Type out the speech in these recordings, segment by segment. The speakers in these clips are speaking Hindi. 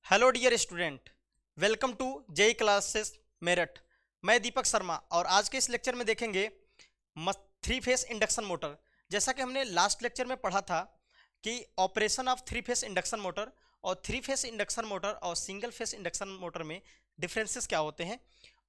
Hello dear student, welcome to JE classes Meerut. मैं दीपक शर्मा और आज के इस लेक्चर में देखेंगे थ्री फेस इंडक्शन मोटर। जैसा कि हमने लास्ट लेक्चर में पढ़ा था कि operation of three phase induction motor और थ्री फेस इंडक्शन मोटर और सिंगल फेस इंडक्शन मोटर में डिफरेंसेस क्या होते हैं,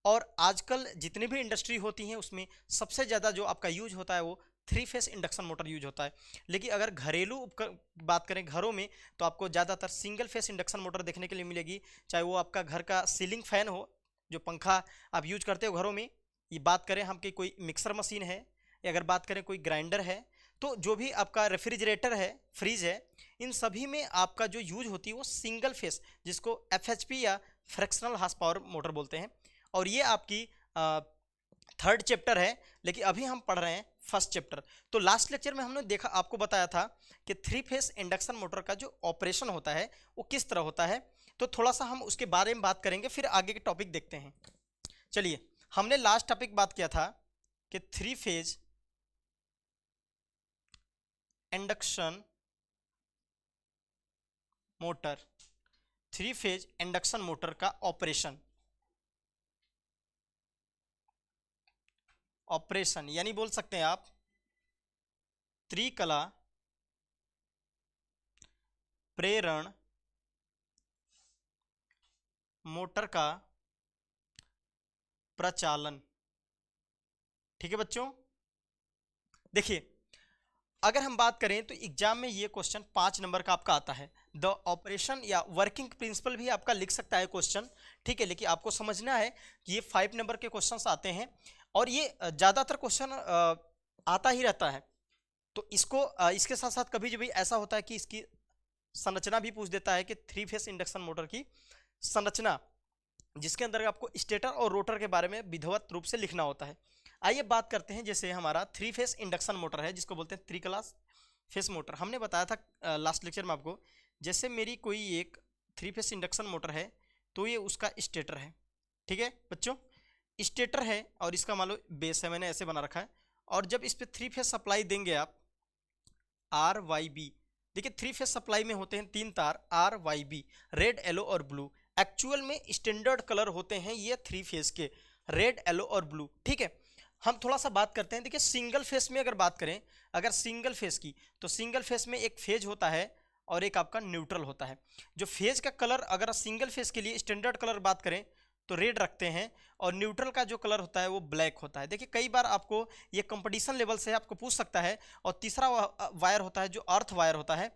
और आजकल जितनी भी इंडस्ट्री होती हैं उसमें सबसे ज़्यादा जो आपका यूज होता है वो three phase induction motor use होता है। लेकिन अगर घरेलू बात करें घरों में, तो आपको ज़्यादातर सिंगल फेस इंडक्शन मोटर देखने के लिए मिलेगी। चाहे वो आपका घर का सीलिंग फैन हो, जो पंखा आप यूज करते हो घरों में, ये बात करें हम कि कोई मिक्सर मशीन है, या अगर बात करें कोई ग्राइंडर है, तो जो भी आपका रेफ्रिजरेटर है, फ्रिज है, इन सभी में आपका जो यूज होती है वो सिंगल फेस, जिसको एफएचपी या फ्रैक्शनल हार्स पावर मोटर बोलते हैं। और ये आपकी थर्ड चैप्टर है, लेकिन अभी हम पढ़ रहे हैं फर्स्ट चैप्टर। तो लास्ट लेक्चर में हमने देखा, आपको बताया था कि थ्री फेस इंडक्शन मोटर का जो ऑपरेशन होता है वो किस तरह होता है। तो थोड़ा सा हम उसके बारे में बात करेंगे, फिर आगे के टॉपिक देखते हैं। चलिए, हमने लास्ट टॉपिक बात किया था कि three phase induction motor, three phase induction motor का ऑपरेशन यानी बोल सकते हैं आप त्रिकला प्रेरण मोटर का प्रचालन। ठीक है बच्चों, देखिए, अगर हम बात करें तो एग्जाम में ये क्वेश्चन 5 नंबर का आपका आता है। द ऑपरेशन या वर्किंग प्रिंसिपल भी आपका लिख सकता है क्वेश्चन, ठीक है, लेकिन आपको समझना है कि ये 5 नंबर के क्वेश्चंस आते हैं और ये ज़्यादातर क्वेश्चन आता ही रहता है। तो इसको इसके साथ साथ कभी कभी ऐसा होता है कि इसकी संरचना भी पूछ देता है कि थ्री फेस इंडक्शन मोटर की संरचना, जिसके अंदर आपको स्टेटर और रोटर के बारे में विधिवत रूप से लिखना होता है। आइए बात करते हैं, जैसे हमारा थ्री फेस इंडक्शन मोटर है जिसको बोलते हैं थ्री क्लास फेस मोटर। हमने बताया था लास्ट लेक्चर में आपको, जैसे मेरी कोई एक थ्री फेस इंडक्शन मोटर है तो ये उसका स्टेटर है। ठीक है बच्चों, स्टेटर है और इसका मान लो बेस है, मैंने ऐसे बना रखा है। और जब इस पर थ्री फेस सप्लाई देंगे आप आर वाई बी, देखिए थ्री फेस सप्लाई में होते हैं 3 तार R Y B, red yellow और ब्लू। एक्चुअल में स्टैंडर्ड कलर होते हैं ये थ्री फेस के, रेड येलो और ब्लू। ठीक है, हम थोड़ा सा बात करते हैं। देखिए सिंगल फेस में अगर बात करें, अगर सिंगल फेस की, तो सिंगल फेस में एक फेज होता है और एक आपका न्यूट्रल होता है। जो फेज का कलर अगर सिंगल फेस के लिए स्टैंडर्ड कलर बात करें तो रेड रखते हैं, और न्यूट्रल का जो कलर होता है वो ब्लैक होता है। देखिए कई बार आपको ये कंपटीशन लेवल से आपको पूछ सकता है। और तीसरा वायर होता है जो अर्थ वायर होता है,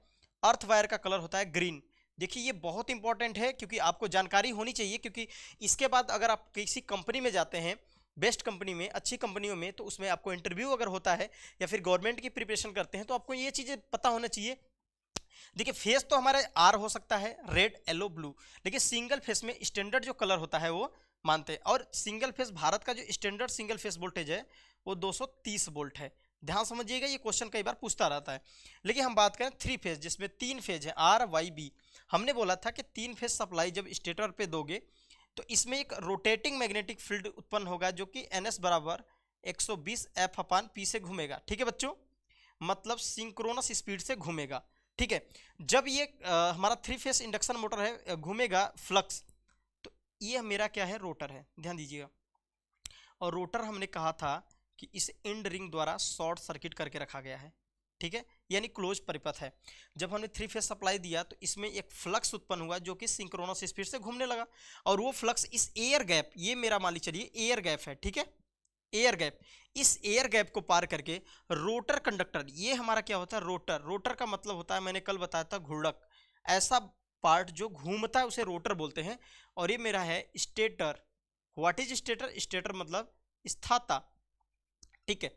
अर्थ वायर का कलर होता है ग्रीन। देखिए ये बहुत इंपॉर्टेंट है क्योंकि आपको जानकारी होनी चाहिए, क्योंकि इसके बाद अगर आप किसी कंपनी में जाते हैं, बेस्ट कंपनी में, अच्छी कंपनियों में, तो उसमें आपको इंटरव्यू अगर होता है या फिर गवर्नमेंट की प्रिपरेशन करते हैं तो आपको ये चीज़ें पता होना चाहिए। देखिए फेस तो हमारे आर हो सकता है, रेड येलो ब्लू, लेकिन सिंगल फेस में स्टैंडर्ड जो कलर होता है वो मानते हैं। और सिंगल फेस, भारत का जो स्टैंडर्ड सिंगल फेस वोल्टेज है वो 230 वोल्ट है। ध्यान समझिएगा, ये क्वेश्चन कई बार पूछता रहता है। लेकिन हम बात करें थ्री फेज, जिसमें 3 फेज है आर वाई बी। हमने बोला था कि 3 फेज सप्लाई जब स्टेटर पे दोगे तो इसमें एक रोटेटिंग मैग्नेटिक फील्ड उत्पन्न होगा जो कि एन एस बराबर 120 एफ अपान पी से घूमेगा। ठीक है बच्चों, मतलब सिंक्रोनस स्पीड से घूमेगा। ठीक है, जब ये हमारा थ्री फेस इंडक्शन मोटर है घूमेगा फ्लक्स, तो ये मेरा क्या है, रोटर है, ध्यान दीजिएगा। और रोटर हमने कहा था कि इस एंड रिंग द्वारा शॉर्ट सर्किट करके रखा गया है। ठीक है, यानी क्लोज परिपथ है। जब हमने थ्री फेस सप्लाई दिया तो इसमें एक फ्लक्स उत्पन्न हुआ जो कि सिंक्रोनस स्पीड से घूमने लगा, और वो फ्लक्स इस एयर गैप, ये मेरा मान लीजिए चलिए एयर गैप है, ठीक है, एयर गैप, इस एयर गैप को पार करके रोटर कंडक्टर, ये हमारा क्या होता है, रोटर। रोटर का मतलब होता है, मैंने कल बताया था, घुड़क, ऐसा पार्ट जो घूमता है उसे रोटर बोलते हैं। और ये मेरा है stator. What is stator? Stator मतलब स्थाता। ठीक है,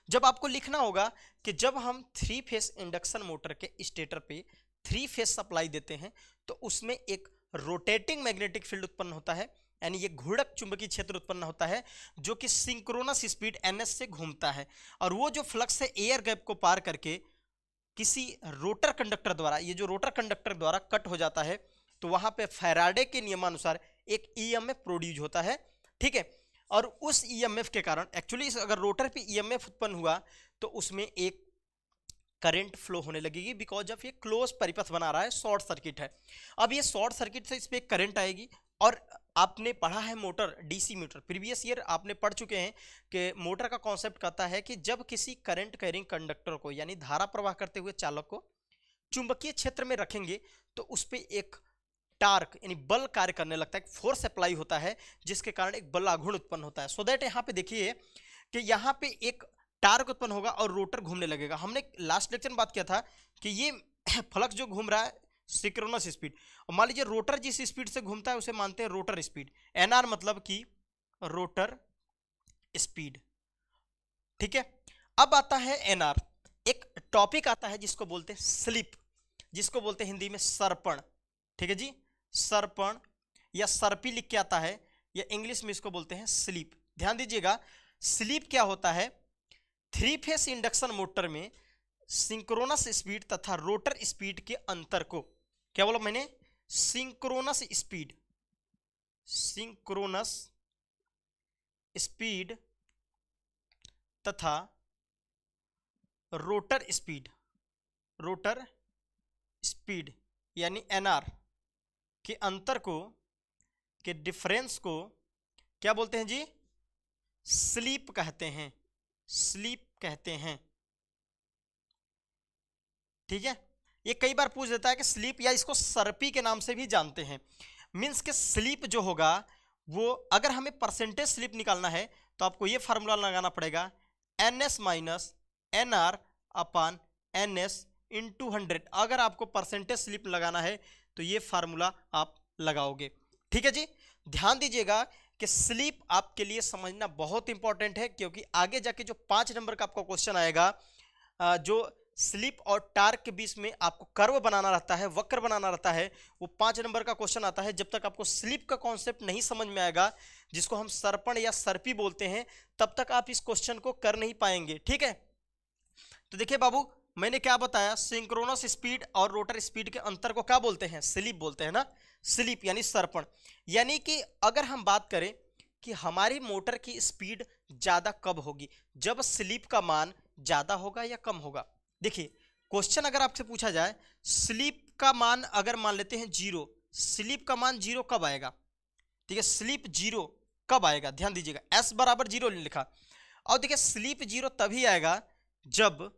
जब आपको लिखना होगा कि जब हम थ्री फेस इंडक्शन मोटर के स्टेटर पे थ्री फेस सप्लाई देते हैं तो उसमें एक रोटेटिंग मैग्नेटिक फील्ड उत्पन्न होता है, यानी ये घुड़क चुंबकीय क्षेत्र उत्पन्न होता है जो कि सिंक्रोनस स्पीड ns से घूमता है। और वो जो फ्लक्स है एयर गैप को पार करके किसी रोटर कंडक्टर द्वारा, ये जो रोटर कंडक्टर द्वारा कट हो जाता है, तो वहां पे फैराडे के नियमानुसार एक ईएमएफ प्रोड्यूस होता है। ठीक है, और उस ईएमएफ के कारण, एक्चुअली अगर रोटर पे ईएमएफ उत्पन्न हुआ तो उसमें एक करंट फ्लो होने लगेगी, बिकॉज ऑफ ये क्लोज परिपथ बना रहा है, शॉर्ट सर्किट है। अब ये शॉर्ट सर्किट से इस पर करंट आएगी। और आपने पढ़ा है motor, DC motor, previous year आपने पढ़ चुके हैं कि मोटर का कॉन्सेप्ट कहता है कि जब किसी करंट कैरिंग कंडक्टर को यानी धारा प्रवाह करते हुए चालक को चुंबकीय क्षेत्र में रखेंगे तो उस पर एक टार्क यानी बल कार्य करने लगता है, एक फोर्स अप्लाई होता है जिसके कारण एक बलाघूर्ण उत्पन्न होता है। सो दैट यहाँ पे देखिए कि यहाँ पे एक टार्क उत्पन्न होगा और रोटर घूमने लगेगा। हमने लास्ट लेक्चर में बात किया था कि ये फ्लक्स जो घूम रहा है सिंक्रोनस स्पीड, और मान लीजिए रोटर जिस स्पीड से घूमता है उसे मानते हैं रोटर स्पीड, एनआर मतलब कि रोटर स्पीड। ठीक है, अब आता है एनआर। एक टॉपिक आता है जिसको बोलते हैं स्लिप, जिसको बोलते हैं हिंदी में सरपण। ठीक है जी, सरपण या सर्पी लिख के आता है, या इंग्लिश में इसको बोलते हैं स्लीप। ध्यान दीजिएगा, स्लीप क्या होता है? 3 फेस इंडक्शन मोटर में सिंक्रोनस स्पीड तथा रोटर स्पीड के अंतर को क्या बोला मैंने? सिंक्रोनस स्पीड, सिंक्रोनस स्पीड तथा रोटर स्पीड, रोटर स्पीड यानी एनआर के अंतर को, के डिफरेंस को क्या बोलते हैं जी? स्लीप कहते हैं, स्लीप कहते हैं। ठीक है, ये कई बार पूछ देता है कि स्लीप, या इसको सर्पी के नाम से भी जानते हैं। मीन्स के स्लीप जो होगा वो, अगर हमें परसेंटेज स्लीप निकालना है तो आपको ये फार्मूला लगाना पड़ेगा, NS माइनस NR अपान NS इंटू 100। अगर आपको परसेंटेज स्लीप लगाना है तो ये फार्मूला आप लगाओगे। ठीक है जी, ध्यान दीजिएगा कि स्लीप आपके लिए समझना बहुत इंपॉर्टेंट है, क्योंकि आगे जाके जो 5 नंबर का आपका क्वेश्चन आएगा, जो स्लिप और टार्क के बीच में आपको कर्व बनाना रहता है, वक्र बनाना रहता है, वो 5 नंबर का क्वेश्चन आता है। जब तक आपको स्लिप का कॉन्सेप्ट नहीं समझ में आएगा, जिसको हम सरपण या सर्पी बोलते हैं, तब तक आप इस क्वेश्चन को कर नहीं पाएंगे। ठीक है, तो देखिए बाबू, मैंने क्या बताया? सिंक्रोनस स्पीड और रोटर स्पीड के अंतर को क्या बोलते हैं? स्लिप बोलते हैं ना, स्लिप यानी सरपण। यानी कि अगर हम बात करें कि हमारी मोटर की स्पीड ज्यादा कब होगी? जब स्लिप का मान ज्यादा होगा या कम होगा। देखिए, क्वेश्चन अगर आपसे पूछा जाए स्लिप का मान अगर मान लेते हैं 0, स्लिप का मान 0 कब आएगा? ठीक है, स्लिप 0 कब आएगा? ध्यान दीजिएगा, S बराबर 0 लिखा। और देखिए, स्लिप 0 तभी आएगा जब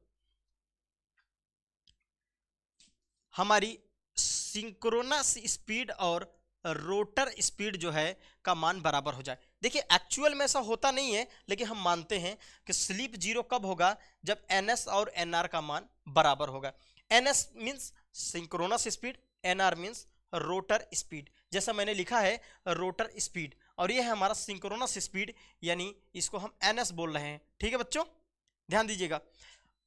हमारी सिंक्रोनस स्पीड और रोटर स्पीड जो है का मान बराबर हो जाए। देखिए, एक्चुअल में ऐसा होता नहीं है, लेकिन हम मानते हैं कि स्लिप 0 कब होगा? जब NS और NR का मान बराबर होगा। NS means synchronous speed, NR means rotor speed. जैसा मैंने लिखा है रोटर स्पीड, और ये है हमारा सिंक्रोनस स्पीड, यानी इसको हम NS बोल रहे हैं। ठीक है बच्चों, ध्यान दीजिएगा।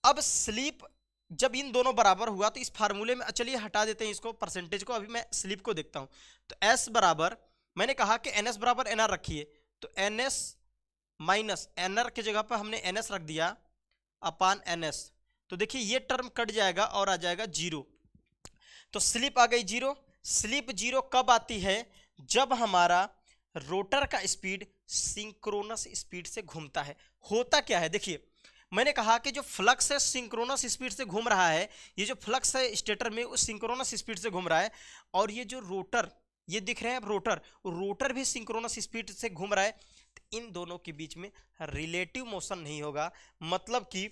अब स्लिप जब इन दोनों बराबर हुआ तो इस फार्मूले में, चलिए हटा देते हैं इसको, परसेंटेज को। अभी मैं स्लिप को देखता हूं, तो S बराबर, मैंने कहा कि NS बराबर NR रखिए, तो NS माइनस NR की जगह पर हमने NS रख दिया अपान NS। तो देखिए, ये टर्म कट जाएगा और आ जाएगा 0, तो स्लिप आ गई 0। स्लिप 0 कब आती है? जब हमारा रोटर का स्पीड सिंक्रोनस स्पीड से घूमता है। होता क्या है? देखिए, मैंने कहा कि जो फ्लक्स है सिंक्रोनस स्पीड से घूम रहा है, ये जो फ्लक्स है स्टेटर में वो सिंक्रोनस स्पीड से घूम रहा है, और ये जो रोटर, ये दिख रहे हैं रोटर, रोटर भी सिंक्रोनस स्पीड से घूम रहा है। तो इन दोनों के बीच में रिलेटिव मोशन नहीं होगा। मतलब कि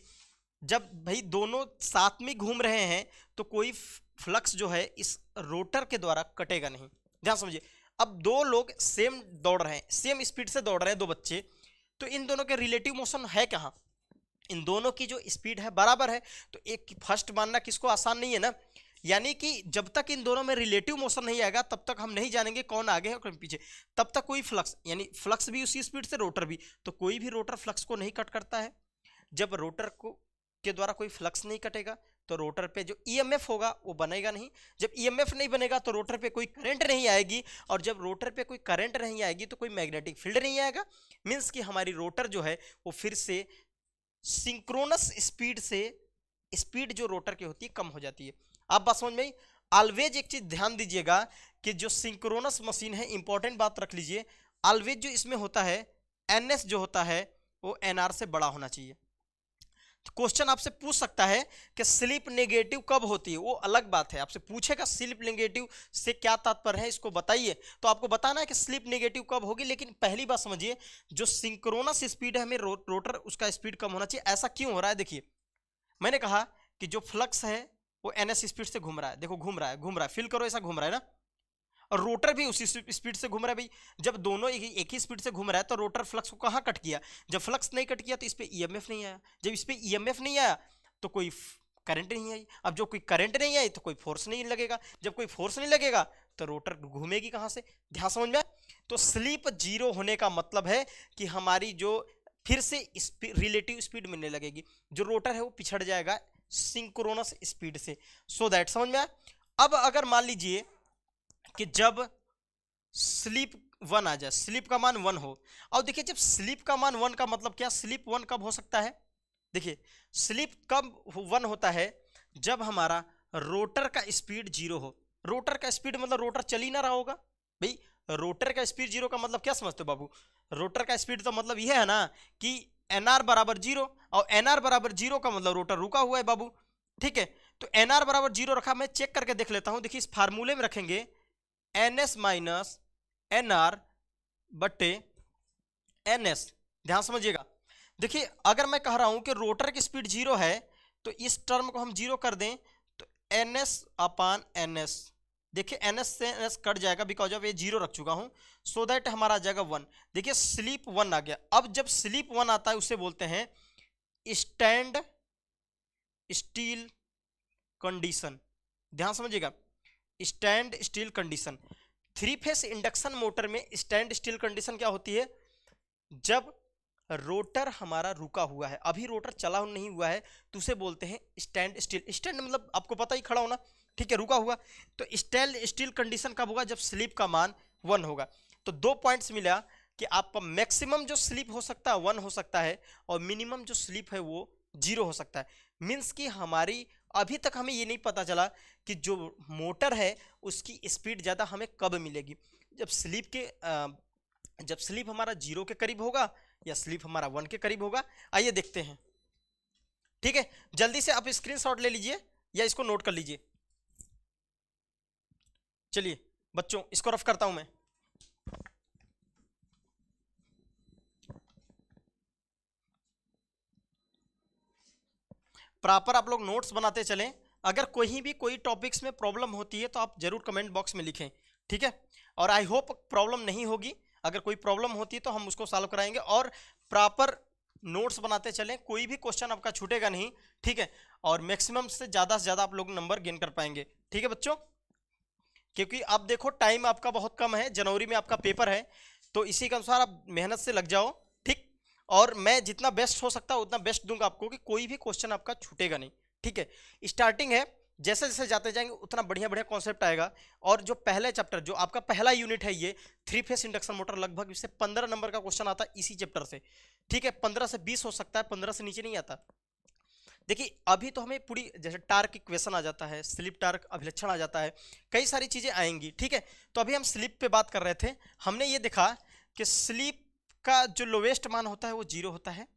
जब भाई दोनों साथ में घूम रहे हैं तो कोई फ्लक्स जो है इस रोटर के द्वारा कटेगा नहीं। ध्यान समझिए, अब दो लोग सेम दौड़ रहे हैं, सेम स्पीड से दौड़ रहे हैं, दो बच्चे, तो इन दोनों के रिलेटिव मोशन है कहाँ? इन दोनों की जो स्पीड है बराबर है। तो एक फर्स्ट मानना किसको आसान नहीं है ना। यानी कि जब तक इन दोनों में रिलेटिव मोशन नहीं आएगा तब तक हम नहीं जानेंगे कौन आगे है और कौन पीछे। तब तक कोई फ्लक्स, यानी फ्लक्स भी उसी स्पीड से, रोटर भी, तो कोई भी रोटर फ्लक्स को नहीं कट करता है। जब रोटर को के द्वारा कोई फ्लक्स नहीं कटेगा तो रोटर पे जो ईएमएफ होगा वो बनेगा नहीं। जब ईएमएफ नहीं बनेगा तो रोटर पे कोई करंट नहीं आएगी, और जब रोटर पे कोई करंट नहीं आएगी तो कोई मैग्नेटिक फील्ड नहीं आएगा। मीन्स कि हमारी रोटर जो है वो फिर से सिंक्रोनस स्पीड से, स्पीड जो रोटर की होती है कम हो जाती है। आप बात समझ में आई? ऑलवेज एक चीज ध्यान दीजिएगा कि जो सिंक्रोनस मशीन है, इंपॉर्टेंट बात रख लीजिए, ऑलवेज जो इसमें होता है NS जो होता है वो NR से बड़ा होना चाहिए। क्वेश्चन आपसे पूछ सकता है कि स्लिप नेगेटिव कब होती है, वो अलग बात है, आपसे पूछेगा स्लिप नेगेटिव से क्या तात्पर्य है इसको बताइए, तो आपको बताना है कि स्लिप नेगेटिव कब होगी। लेकिन पहली बात समझिए, जो सिंक्रोनस स्पीड है हमें रोटर उसका स्पीड कम होना चाहिए। ऐसा क्यों हो रहा है, देखिए मैंने कहा कि जो फ्लक्स है वो ns स्पीड से घूम रहा है, देखो घूम रहा है, घूम रहा है, फील करो ऐसा घूम रहा है ना, और रोटर भी उसी स्पीड से घूम रहा है भाई। जब दोनों एक ही स्पीड से घूम रहा है तो रोटर फ्लक्स को कहाँ कट किया, जब फ्लक्स नहीं कट किया तो इस पे ईएमएफ नहीं आया, जब इस पे ईएमएफ नहीं आया तो कोई करंट नहीं आई, अब जो कोई करंट नहीं आई तो कोई फोर्स नहीं लगेगा, जब कोई फोर्स नहीं लगेगा तो रोटर घूमेगी कहाँ से, ध्यान समझ में। तो स्लिप जीरो होने का मतलब है कि हमारी जो फिर से रिलेटिव स्पीड मिलने लगेगी, जो रोटर है वो पिछड़ जाएगा सिंक्रोनस स्पीड से। सो दैट समझ में आया। अब अगर मान लीजिए कि जब स्लीप वन आ जाए, स्लीप का मान वन हो, और देखिए जब स्लीप का मान वन का मतलब क्या, स्लीप वन कब हो सकता है, देखिए स्लीप कब वन होता है, जब हमारा रोटर का स्पीड जीरो हो। रोटर का स्पीड मतलब रोटर चल ही ना रहा होगा भाई। रोटर का स्पीड जीरो का मतलब क्या समझते हो बाबू, रोटर का स्पीड तो मतलब यह है ना कि एनआर बराबर जीरो, और एनआर बराबर जीरो का मतलब रोटर रुका हुआ है बाबू, ठीक है। तो एनआर बराबर जीरो रखा, मैं चेक करके देख लेता हूं, देखिए इस फार्मूले में रखेंगे N S minus N R बटे एन एस, ध्यान समझिएगा। देखिए अगर मैं कह रहा हूं कि रोटर की स्पीड जीरो है तो इस टर्म को हम जीरो कर दें तो N S upon N S, देखिए एन एस से एन एस कट जाएगा बिकॉज ऑफ ये जीरो रख चुका हूं, सो दैट हमारा आ जाएगा वन। देखिए स्लीप वन आ गया। अब जब स्लीप वन आता है उसे बोलते हैं स्टैंड स्टील कंडीशन, ध्यान समझिएगा, stand steel condition. Three phase induction motor में स्टैंड स्टील कंडीशन क्या होती है, जब रोटर हमारा रुका हुआ है, अभी रोटर चला नहीं हुआ है तो उसे बोलते हैं स्टैंड स्टील। स्टैंड मतलब आपको पता ही खड़ा होना, ठीक है, रुका हुआ। तो स्टैंड स्टील कंडीशन कब होगा, जब स्लिप का मान वन होगा। तो दो पॉइंट्स मिला कि आपका मैक्सिमम जो स्लिप हो सकता है वन हो सकता है और मिनिमम जो स्लिप है वो जीरो हो सकता है। मीन्स कि हमारी अभी तक हमें ये नहीं पता चला कि जो मोटर है उसकी स्पीड ज़्यादा हमें कब मिलेगी, जब स्लिप हमारा जीरो के करीब होगा या स्लिप हमारा वन के करीब होगा। आइए देखते हैं, ठीक है, जल्दी से आप स्क्रीनशॉट ले लीजिए या इसको नोट कर लीजिए। चलिए बच्चों इसको रफ करता हूं मैं। प्रॉपर आप लोग नोट्स बनाते चलें, अगर कोई टॉपिक्स में प्रॉब्लम होती है तो आप जरूर कमेंट बॉक्स में लिखें, ठीक है। और आई होप प्रॉब्लम नहीं होगी, अगर कोई प्रॉब्लम होती है तो हम उसको सॉल्व कराएंगे। और प्रॉपर नोट्स बनाते चलें, कोई भी क्वेश्चन आपका छूटेगा नहीं, ठीक है। और मैक्सिमम से ज़्यादा आप लोग नंबर गेन कर पाएंगे, ठीक है बच्चों। क्योंकि अब देखो टाइम आपका बहुत कम है, जनवरी में आपका पेपर है, तो इसी के अनुसार आप मेहनत से लग जाओ, ठीक। और मैं जितना बेस्ट हो सकता है उतना बेस्ट दूंगा आपको कि कोई भी क्वेश्चन आपका छूटेगा नहीं, ठीक है। स्टार्टिंग है, जैसे जैसे जाते जाएंगे उतना बढ़िया बढ़िया कॉन्सेप्ट आएगा। और जो पहले चैप्टर जो आपका पहला यूनिट है ये थ्री फेस इंडक्शन मोटर, लगभग इससे 15 नंबर का क्वेश्चन आता है इसी चैप्टर से, ठीक है। 15 से 20 हो सकता है, 15 से नीचे नहीं आता। देखिए अभी तो हमें पूरी जैसे टार्क इक्वेशन आ जाता है, स्लिप टार्क अभिलक्षण आ जाता है, कई सारी चीज़ें आएंगी, ठीक है। तो अभी हम स्लिप पे बात कर रहे थे, हमने ये देखा कि स्लिप का जो लोवेस्ट मान होता है वो जीरो होता है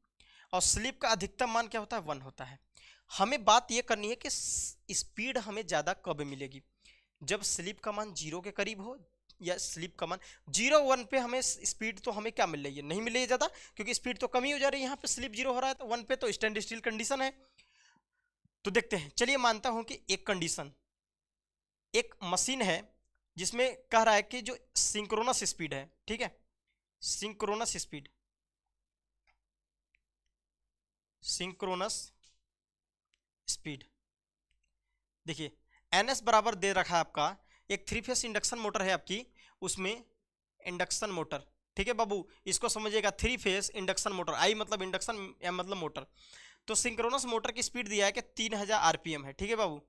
और स्लिप का अधिकतम मान क्या होता है, वन होता है। हमें बात ये करनी है कि स्पीड हमें ज़्यादा कब मिलेगी, जब स्लिप का मान जीरो के करीब हो या स्लिप का मान जीरो वन पे हमें स्पीड तो हमें क्या मिल रही है, नहीं मिल रही है ज़्यादा, क्योंकि स्पीड तो कम ही हो जा रही है, यहाँ पे स्लिप जीरो हो रहा है तो वन पे तो स्टैंड स्टिल कंडीशन है। तो देखते हैं, चलिए मानता हूं कि एक कंडीशन, एक मशीन है जिसमें कह रहा है कि जो सिंक्रोनस स्पीड है, ठीक है, सिंक्रोनस स्पीड, सिंक्रोनस स्पीड, देखिए एनएस बराबर दे रखा है आपका, एक थ्री फेस इंडक्शन मोटर है आपकी, उसमें इंडक्शन मोटर, ठीक है बाबू, इसको समझिएगा, थ्री फेस इंडक्शन मोटर, आई मतलब इंडक्शन, एम मतलब मोटर। तो सिंक्रोनस मोटर की स्पीड दिया है कि 3000 आरपीएम है, ठीक है बाबू,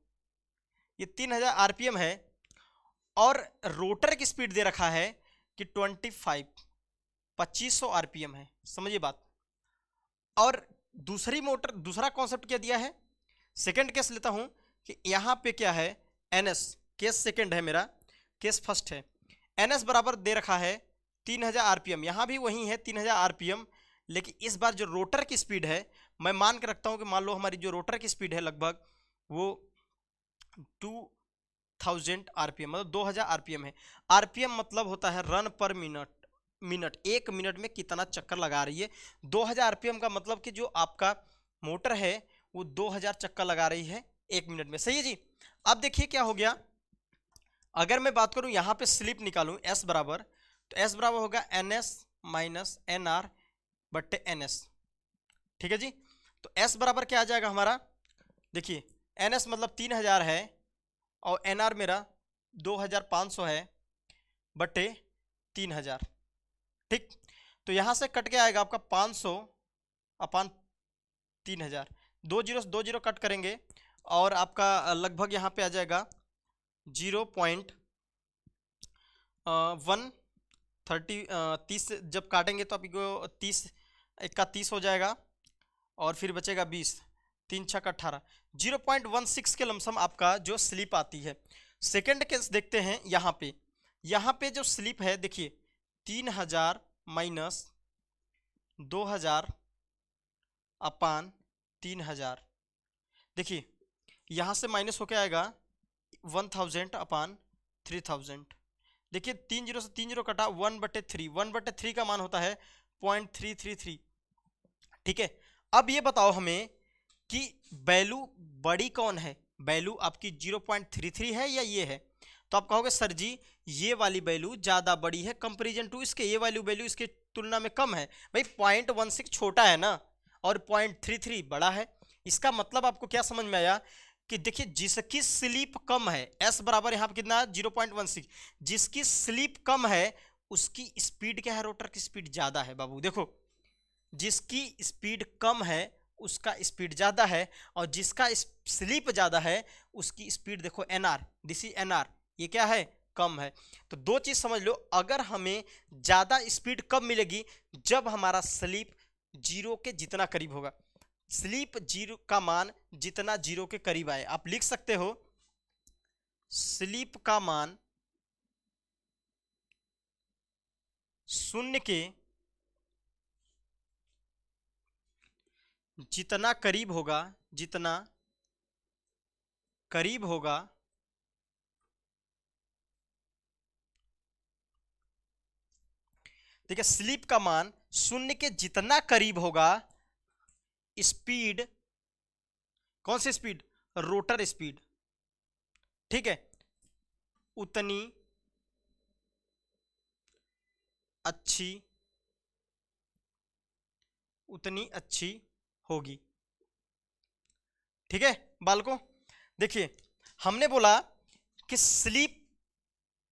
ये 3000 आरपीएम है। और रोटर की स्पीड दे रखा है कि 2500 आरपीएम है, समझिए बात। और दूसरी मोटर, दूसरा कॉन्सेप्ट क्या दिया है, सेकंड केस लेता हूं कि यहां पे क्या है, एनएस, केस सेकंड है मेरा, केस फर्स्ट है, एनएस बराबर दे रखा है 3000 आरपीएम, यहां भी वही है 3000 आरपीएम, लेकिन इस बार जो रोटर की स्पीड है, मैं मान के रखता हूं कि मान लो हमारी जो रोटर की स्पीड है लगभग वो 2000 आरपीएम, मतलब 2000 आरपीएम है। आरपीएम मतलब होता है रन पर मिनट, मिनट, एक मिनट में कितना चक्कर लगा रही है। 2000 आरपीएम का मतलब कि जो आपका मोटर है वो 2000 चक्कर लगा रही है एक मिनट में। सही है जी। अब देखिए क्या हो गया, अगर मैं बात करूं यहां पे स्लिप निकालूं एस बराबर, तो एस बराबर होगा N S minus N R बट्टे एन एस। ठीक है जी। तो एस बराबर क्या आ जाएगा हमारा, देखिए एन एस मतलब 3000 है और एन आर मेरा 2500 है बट्टे 3000। ठीक, तो यहां से कट के आएगा आपका 500 अपान 3000, दो जीरो कट करेंगे और आपका लगभग यहाँ पे आ जाएगा 0.130, 30 जब काटेंगे तो आपको 30 का 30 हो जाएगा और फिर बचेगा 20, 3 छक 18, 0.16 के लमसम आपका जो स्लिप आती है। सेकंड केस देखते हैं यहाँ पे जो स्लिप है देखिए 3000 माइनस 2000 अपान 3000, देखिए यहाँ से माइनस होके आएगा 1000 अपान 3000। देखिए 3 जीरो से 3 जीरो कटा, 1/3, 1/3 का मान होता है 0.333। ठीक है, अब ये बताओ हमें कि वैल्यू बड़ी कौन है, वैल्यू आपकी 0.33 है या ये है। तो आप कहोगे सर जी ये वाली वैल्यू ज़्यादा बड़ी है कंपेरिजन टू इसके, ये वैल्यू इसके तुलना में कम है। भाई 0.16 छोटा है ना और 0.33 बड़ा है। इसका मतलब आपको क्या समझ में आया कि देखिए जिसकी स्लीप कम है, एस बराबर यहाँ पे कितना है 0.16, जिसकी स्लीप कम है उसकी स्पीड क्या है, रोटर की स्पीड ज़्यादा है बाबू। देखो जिसकी स्पीड कम है उसका स्पीड ज़्यादा है और जिसका स्लीप ज़्यादा है उसकी स्पीड देखो N R, this is N R, ये क्या है कम है। तो दो चीज़ समझ लो, अगर हमें ज़्यादा स्पीड कब मिलेगी, जब हमारा स्लीप जीरो के जितना करीब होगा। स्लीप जीरो का मान जितना जीरो के करीब आए, आप लिख सकते हो स्लीप का मान शून्य के जितना करीब होगा, जितना करीब होगा देखिए स्लीप का मान शून्य के जितना करीब होगा, स्पीड कौन सी स्पीड, रोटर स्पीड, ठीक है, उतनी अच्छी होगी। ठीक है बालकों, देखिए हमने बोला कि स्लीप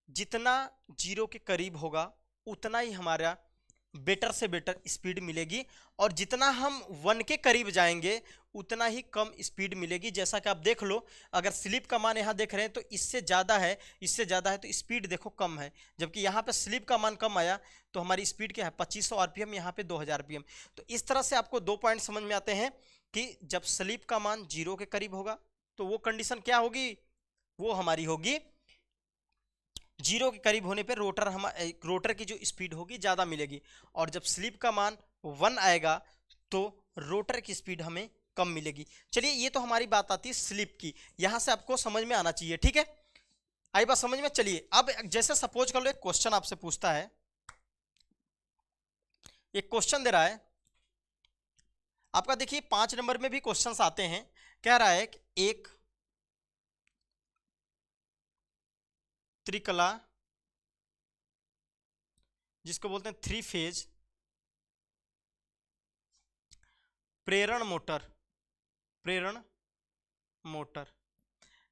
जितना जीरो के करीब होगा उतना ही हमारा बेटर से बेटर स्पीड मिलेगी और जितना हम 1 के करीब जाएंगे उतना ही कम स्पीड मिलेगी। जैसा कि आप देख लो, अगर स्लिप का मान यहाँ देख रहे हैं तो इससे ज़्यादा है, तो स्पीड देखो कम है, जबकि यहाँ पे स्लिप का मान कम आया तो हमारी स्पीड क्या है 2500 आरपीएम, यहाँ पे 2000 आरपीएम। तो इस तरह से आपको दो पॉइंट समझ में आते हैं कि जब स्लिप का मान जीरो के करीब होगा तो वो कंडीशन क्या होगी, वो हमारी होगी जीरो के करीब होने पे रोटर की जो स्पीड होगी ज़्यादा मिलेगी, और जब स्लिप का मान 1 आएगा तो रोटर की स्पीड हमें कम मिलेगी। चलिए ये तो हमारी बात आती है स्लिप की, यहां से आपको समझ में आना चाहिए। ठीक है, आई बात समझ में। चलिए अब जैसे सपोज कर लो एक क्वेश्चन आपसे पूछता है, एक क्वेश्चन दे रहा है आपका, देखिए 5 नंबर में भी क्वेश्चंस आते हैं। कह रहा है कि एक त्रिकला जिसको बोलते हैं 3 फेज प्रेरण मोटर कह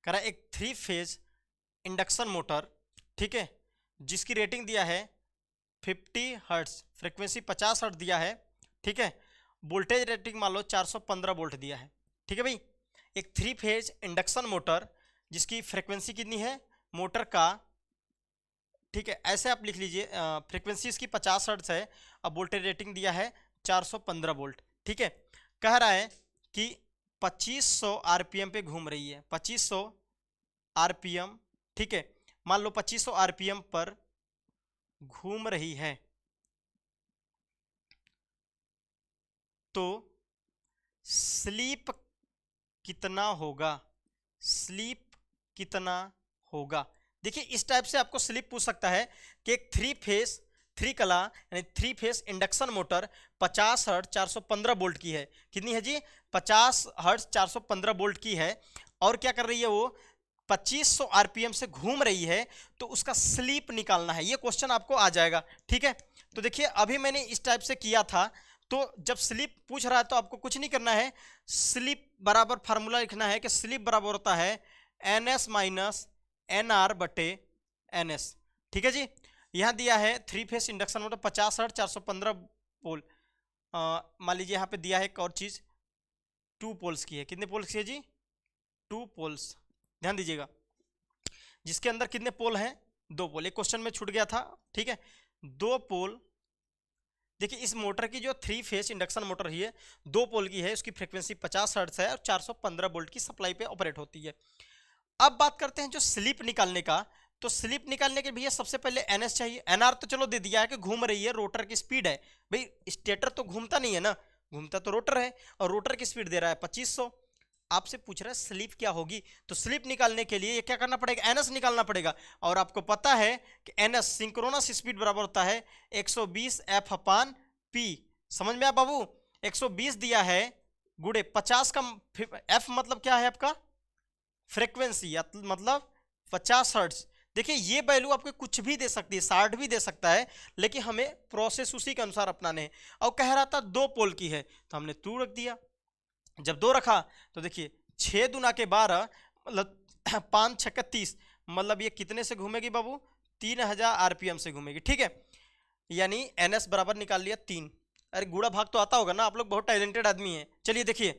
रहा है एक 3 फेज इंडक्शन मोटर, ठीक है, जिसकी रेटिंग दिया है 50 हर्ट्ज, फ्रीक्वेंसी 50 हर्ट्ज दिया है, ठीक है, वोल्टेज रेटिंग मान लो 415 वोल्ट दिया है। ठीक है भाई, एक 3 फेज इंडक्शन मोटर जिसकी फ्रीक्वेंसी कितनी है मोटर का, ठीक है, ऐसे आप लिख लीजिए, फ्रीक्वेंसी इसकी 50 हर्ट्ज है, अब वोल्टेज रेटिंग दिया है 415 वोल्ट। ठीक है, कह रहा है कि 2500 आरपीएम पे घूम रही है, 2500 आरपीएम, ठीक है, मान लो 2500 आरपीएम पर घूम रही है। तो स्लीप कितना होगा, स्लीप कितना होगा। देखिए इस टाइप से आपको स्लीप पूछ सकता है कि एक थ्री कला यानी three phase induction motor 50 hertz 415 volt की है। कितनी है जी? 50 हर्ट्ज 415 वोल्ट की है और क्या कर रही है वो 2500 आरपीएम से घूम रही है, तो उसका स्लीप निकालना है। ये क्वेश्चन आपको आ जाएगा। ठीक है, तो देखिए अभी मैंने इस टाइप से किया था, तो जब स्लीप पूछ रहा है तो आपको कुछ नहीं करना है, स्लीप बराबर फार्मूला लिखना है कि स्लीप बराबर होता है N S minus N R बटे एन एस। ठीक है जी, यहाँ दिया है three phase induction motor 50 hertz 415 pole. मान लीजिए यहाँ पे दिया है एक और चीज, 2 पोल्स की है। कितने पोल्स की है जी? 2 पोल्स। ध्यान दीजिएगा, जिसके अंदर कितने पोल हैं? 2 पोल। एक क्वेश्चन में छूट गया था। ठीक है, 2 पोल। देखिए इस मोटर की जो थ्री फेस इंडक्शन मोटर ही है 2 पोल की है, उसकी फ्रीक्वेंसी 50 हर्ट्ज है और 415 वोल्ट की सप्लाई पे ऑपरेट होती है। अब बात करते हैं जो स्लिप निकालने का, तो स्लिप निकालने के भैया सबसे पहले एनएस चाहिए। एनआर तो चलो दे दिया है कि घूम रही है, रोटर की स्पीड है। भाई स्टेटर तो घूमता नहीं है ना, घूमता तो रोटर है, और रोटर की स्पीड दे रहा है 2500। आपसे पूछ रहा है स्लिप क्या होगी, तो स्लिप निकालने के लिए ये क्या करना पड़ेगा? एनएस निकालना पड़ेगा। और आपको पता है कि एनएस सिंक्रोनस स्पीड बराबर होता है 120 एफ अपान पी। समझ में आ बाबू? 120 दिया है गुड़े 50 का एफ मतलब क्या है आपका? फ्रीक्वेंसी, मतलब 50 हर्ट्ज। देखिए ये वैल्यू आपको कुछ भी दे सकती है, 60 भी दे सकता है, लेकिन हमें प्रोसेस उसी के अनुसार अपनाने हैं। और कह रहा था 2 पोल की है, तो हमने 2 रख दिया। जब 2 रखा तो देखिए 6 दूना के 12 मतलब 5 छक्का 30, मतलब ये कितने से घूमेगी बाबू? 3000 आरपीएम से घूमेगी। ठीक है, यानी एनएस बराबर निकाल लिया 3। अरे गुणा भाग तो आता होगा ना, आप लोग बहुत टैलेंटेड आदमी हैं। चलिए देखिए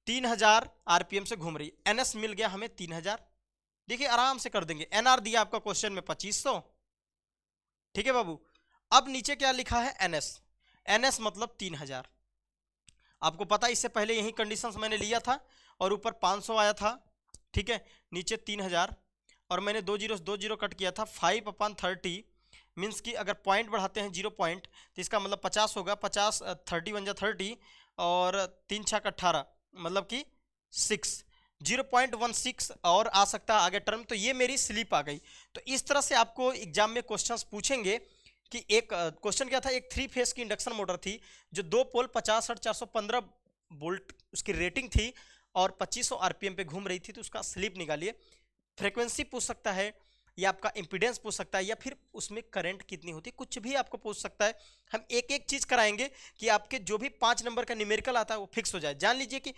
3000 आरपीएम से घूम रही है, एनएस मिल गया हमें 3000। देखिए आराम से कर देंगे। एनआर दिया आपका क्वेश्चन में 2500। ठीक है बाबू, अब नीचे क्या लिखा है? एनएस। एनएस मतलब 3000। आपको पता है इससे पहले यही कंडीशंस मैंने लिया था और ऊपर 500 आया था। ठीक है, नीचे 3000 और मैंने 2 जीरो कट किया था। 5/30 मीन्स कि अगर पॉइंट बढ़ाते हैं 0 पॉइंट तो इसका मतलब 50 होगा। 50 30 बन जा 30 और 3 छक 18 मतलब कि 6, 0.16 और आ सकता है आगे टर्म। तो ये मेरी स्लिप आ गई। तो इस तरह से आपको एग्जाम में क्वेश्चंस पूछेंगे कि एक क्वेश्चन क्या था, एक 3 फेस की इंडक्शन मोटर थी जो 2 पोल 50 हर्ट्ज 415 वोल्ट उसकी रेटिंग थी और 2500 आरपीएम पे घूम रही थी, तो उसका स्लिप निकालिए। फ्रीक्वेंसी पूछ सकता है, या आपका इंपीडेंस पूछ सकता है, या फिर उसमें करंट कितनी होती है, कुछ भी आपको पूछ सकता है। हम एक एक चीज कराएंगे कि आपके जो भी 5 नंबर का न्यूमेरिकल आता है वो फिक्स हो जाए। जान लीजिए कि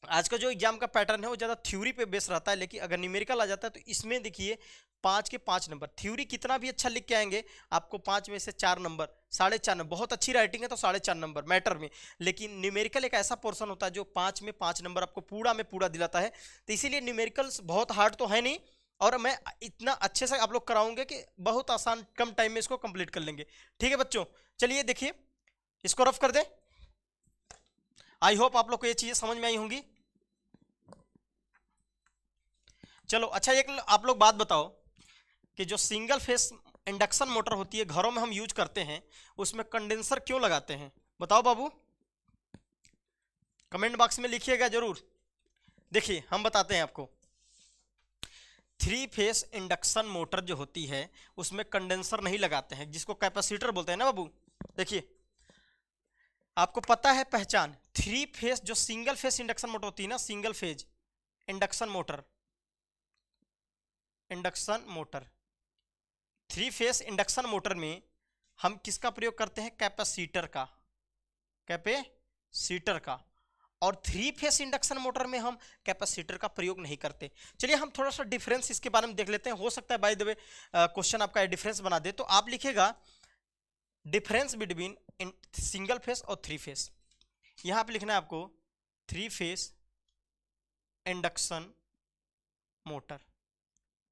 आज का जो एग्जाम का पैटर्न है वो ज़्यादा थ्योरी पे बेस रहता है, लेकिन अगर न्यूमेरिकल आ जाता है तो इसमें देखिए 5 के 5 नंबर। थ्योरी कितना भी अच्छा लिख के आएंगे आपको 5 में से 4 नंबर, 4.5 नंबर। बहुत अच्छी राइटिंग है तो 4.5 नंबर मैटर में। लेकिन न्यूमेरिकल एक ऐसा पोर्सन होता है जो 5 में 5 नंबर आपको पूरा में पूरा दिलाता है। तो इसीलिए न्यूमेरिकल्स बहुत हार्ड तो है नहीं, और मैं इतना अच्छे से आप लोग कराऊंगे कि बहुत आसान कम टाइम में इसको कंप्लीट कर लेंगे। ठीक है बच्चों, चलिए देखिए इसको रफ कर दें। आई होप आप लोग को ये चीजें समझ में आई होंगी। चलो अच्छा, एक आप लोग बात बताओ कि जो सिंगल फेस इंडक्शन मोटर होती है घरों में हम यूज करते हैं, उसमें कंडेंसर क्यों लगाते हैं? बताओ बाबू, कमेंट बॉक्स में लिखिएगा जरूर। देखिए हम बताते हैं आपको। 3 फेस इंडक्शन मोटर जो होती है उसमें कंडेंसर नहीं लगाते हैं, जिसको कैपेसिटर बोलते हैं ना बाबू। देखिए आपको पता है पहचान, 3 फेस जो सिंगल फेस इंडक्शन मोटर होती है ना, single phase induction motor, induction motor 3 face induction motor में हम किसका प्रयोग करते हैं? कैपेसिटर का, कैपेसिटर का। और 3 फेस इंडक्शन मोटर में हम कैपेसिटर का प्रयोग नहीं करते। चलिए हम थोड़ा सा डिफरेंस इसके बारे में देख लेते हैं। हो सकता है बाय द वे क्वेश्चन आपका डिफरेंस बना दे, तो आप लिखेगा डिफरेंस बिटवीन सिंगल फेस और 3 फेस। यहां पे लिखना है आपको 3 फेस इंडक्शन मोटर।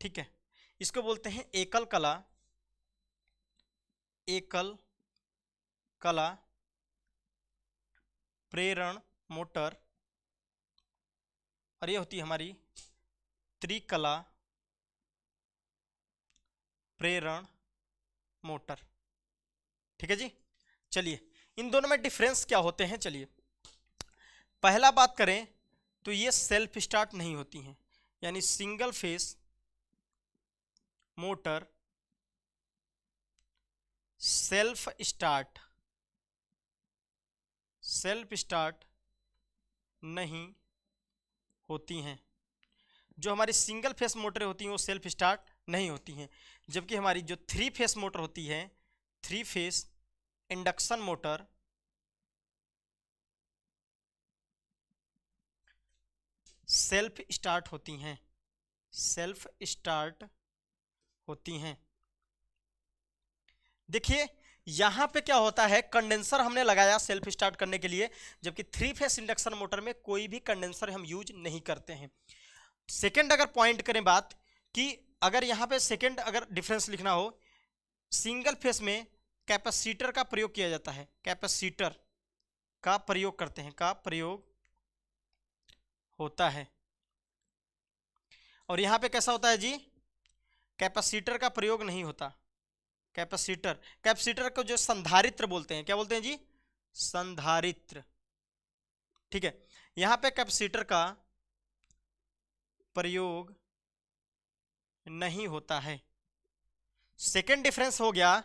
ठीक है, इसको बोलते हैं एकल कला, एकल कला प्रेरण मोटर, और ये होती है हमारी त्रिकला प्रेरण मोटर। ठीक है जी, चलिए इन दोनों में डिफरेंस क्या होते हैं, चलिए पहला बात करें तो ये सेल्फ स्टार्ट नहीं होती हैं, यानी single phase motor self start नहीं होती हैं। जो हमारी सिंगल फेस मोटरें होती हैं वो सेल्फ स्टार्ट नहीं होती हैं, जबकि हमारी जो थ्री फेस मोटर होती है, three phase induction motor self start होती हैं, सेल्फ स्टार्ट होती हैं। देखिए यहां पे क्या होता है, कंडेंसर हमने लगाया सेल्फ स्टार्ट करने के लिए, जबकि थ्री फेस इंडक्शन मोटर में कोई भी कंडेंसर हम यूज नहीं करते हैं। सेकंड अगर पॉइंट करें बात कि अगर यहां पे सेकंड अगर डिफरेंस लिखना हो, सिंगल फेस में कैपेसिटर का प्रयोग किया जाता है, कैपेसिटर का प्रयोग करते हैं, का प्रयोग होता है, और यहां पे कैसा होता है जी, कैपेसिटर का प्रयोग नहीं होता। कैपेसिटर को जो संधारित्र बोलते हैं, क्या बोलते हैं जी, संधारित्र, ठीक है। यहां पे कैपेसिटर का प्रयोग नहीं होता है। सेकेंड डिफरेंस हो गया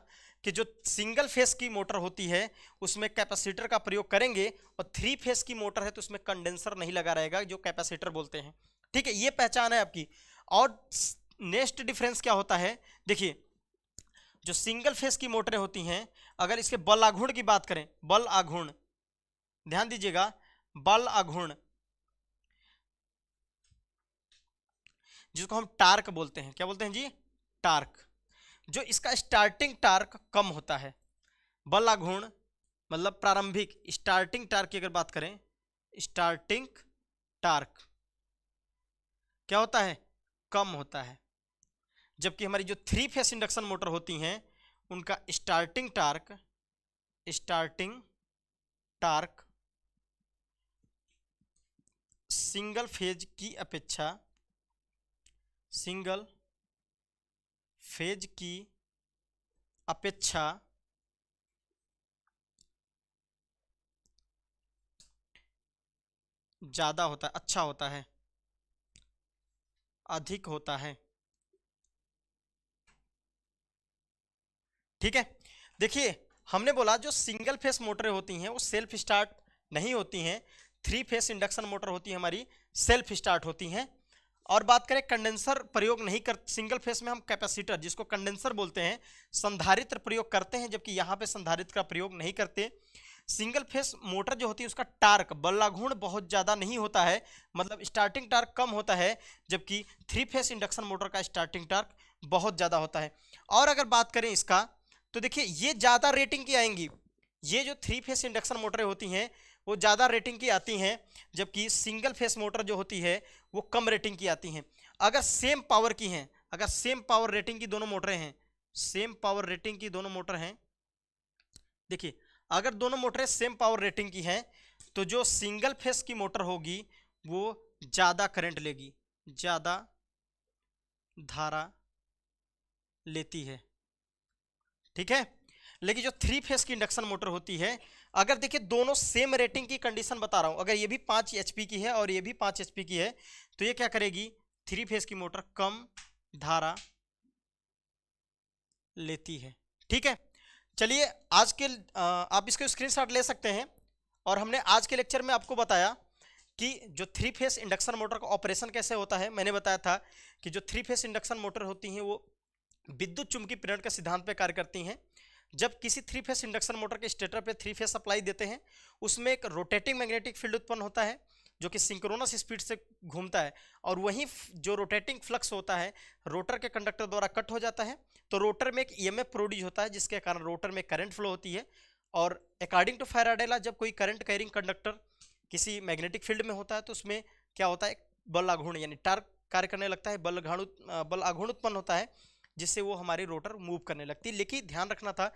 कि जो सिंगल फेस की मोटर होती है उसमें कैपेसिटर का प्रयोग करेंगे, और थ्री फेस की मोटर है तो उसमें कंडेंसर नहीं लगा रहेगा, जो कैपेसिटर बोलते हैं, ठीक है। ये पहचान है आपकी। और नेक्स्ट डिफरेंस क्या होता है, देखिए जो सिंगल फेस की मोटरें होती हैं, अगर इसके बल आघूर्ण की बात करें, बल आघूर्ण, ध्यान दीजिएगा, बल आघूर्ण जिसको हम टार्क बोलते हैं, क्या बोलते हैं जी, टार्क, जो इसका स्टार्टिंग टार्क कम होता है। बल आघूर्ण मतलब प्रारंभिक स्टार्टिंग टार्क की अगर बात करें, स्टार्टिंग टार्क क्या होता है, कम होता है, जबकि हमारी जो थ्री फेस इंडक्शन मोटर होती हैं उनका स्टार्टिंग टार्क सिंगल फेज की अपेक्षा ज्यादा होता है, अच्छा होता है, अधिक होता है, ठीक है। देखिए हमने बोला जो सिंगल फेस मोटरें होती हैं वो सेल्फ स्टार्ट नहीं होती हैं, थ्री फेस इंडक्शन मोटर होती है हमारी सेल्फ स्टार्ट होती हैं। और बात करें कंडेंसर प्रयोग नहीं कर, सिंगल फेस में हम कैपेसिटर जिसको कंडेंसर बोलते हैं, संधारित्र प्रयोग करते हैं, जबकि यहाँ पे संधारित्र का प्रयोग नहीं करते। सिंगल फेस मोटर जो होती है उसका टार्क बल्लाघूर्ण बहुत ज़्यादा नहीं होता है, मतलब स्टार्टिंग टार्क कम होता है, जबकि थ्री फेस इंडक्शन मोटर का स्टार्टिंग टार्क बहुत ज़्यादा होता है। और अगर बात करें इसका तो देखिए ये ज़्यादा रेटिंग की आएंगी, ये जो थ्री फेस इंडक्शन मोटरें होती हैं वो ज़्यादा रेटिंग की आती हैं, जबकि सिंगल फेस मोटर जो होती है वो कम रेटिंग की आती हैं। अगर सेम पावर की हैं, अगर सेम पावर रेटिंग की दोनों मोटरें हैं, सेम पावर रेटिंग की दोनों मोटर हैं, देखिए अगर दोनों मोटरें सेम पावर रेटिंग की हैं तो जो सिंगल फेस की मोटर होगी वो ज़्यादा करंट लेगी, ज़्यादा धारा लेती है, ठीक है। लेकिन जो थ्री फेस की इंडक्शन मोटर होती है, अगर देखिए दोनों सेम रेटिंग की कंडीशन बता रहा हूं, अगर ये भी 5 HP की है और ये भी 5 HP की है तो ये क्या करेगी, थ्री फेस की मोटर कम धारा लेती है, ठीक है। चलिए आज के आप इसको स्क्रीनशॉट ले सकते हैं। और हमने आज के लेक्चर में आपको बताया कि जो थ्री फेस इंडक्शन मोटर का ऑपरेशन कैसे होता है। मैंने बताया था कि जो थ्री फेस इंडक्शन मोटर होती हैं वो विद्युत चुंबकीय प्रेरण के सिद्धांत पे कार्य करती हैं। जब किसी थ्री फेस इंडक्शन मोटर के स्टेटर पे थ्री फेस सप्लाई देते हैं, उसमें एक रोटेटिंग मैग्नेटिक फील्ड उत्पन्न होता है जो कि सिंक्रोनस स्पीड से घूमता है, और वहीं जो रोटेटिंग फ्लक्स होता है रोटर के कंडक्टर द्वारा कट हो जाता है, तो रोटर में एक ईएमएफ प्रोड्यूस होता है जिसके कारण रोटर में करंट फ्लो होती है। और अकॉर्डिंग टू फैराडे लॉ, जब कोई करंट कैरिंग कंडक्टर किसी मैग्नेटिक फील्ड में होता है तो उसमें क्या होता है, बल आघूर्ण यानी टार्क कार्य करने लगता है, बल आघूर्ण उत्पन्न होता है, जिससे वो हमारी रोटर मूव करने लगती है। लेकिन ध्यान रखना था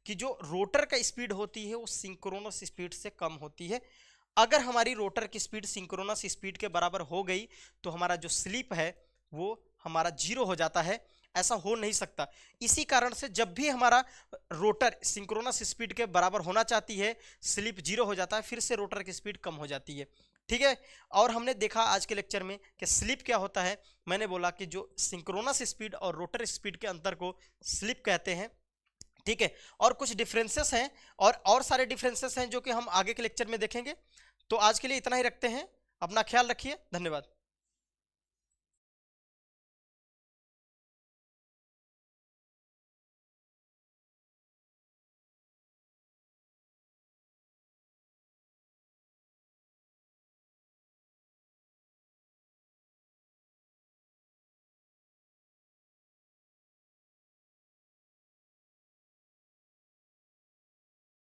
कि जो रोटर का स्पीड होती है वो सिंक्रोनस स्पीड से कम होती है। अगर हमारी रोटर की स्पीड सिंक्रोनस स्पीड के बराबर हो गई तो हमारा जो स्लिप है वो हमारा जीरो हो जाता है। ऐसा हो नहीं सकता। इसी कारण से जब भी हमारा रोटर सिंक्रोनस स्पीड के बराबर होना चाहती है, स्लिप 0 हो जाता है, फिर से रोटर की स्पीड कम हो जाती है। ठीक है, और हमने देखा आज के लेक्चर में कि स्लिप क्या होता है। मैंने बोला कि जो सिंक्रोनस स्पीड और रोटर स्पीड के अंतर को स्लिप कहते हैं। ठीक है, और कुछ डिफरेंसेस हैं और सारे डिफरेंसेस हैं जो कि हम आगे के लेक्चर में देखेंगे। तो आज के लिए इतना ही रखते हैं, अपना ख्याल रखिए, धन्यवाद।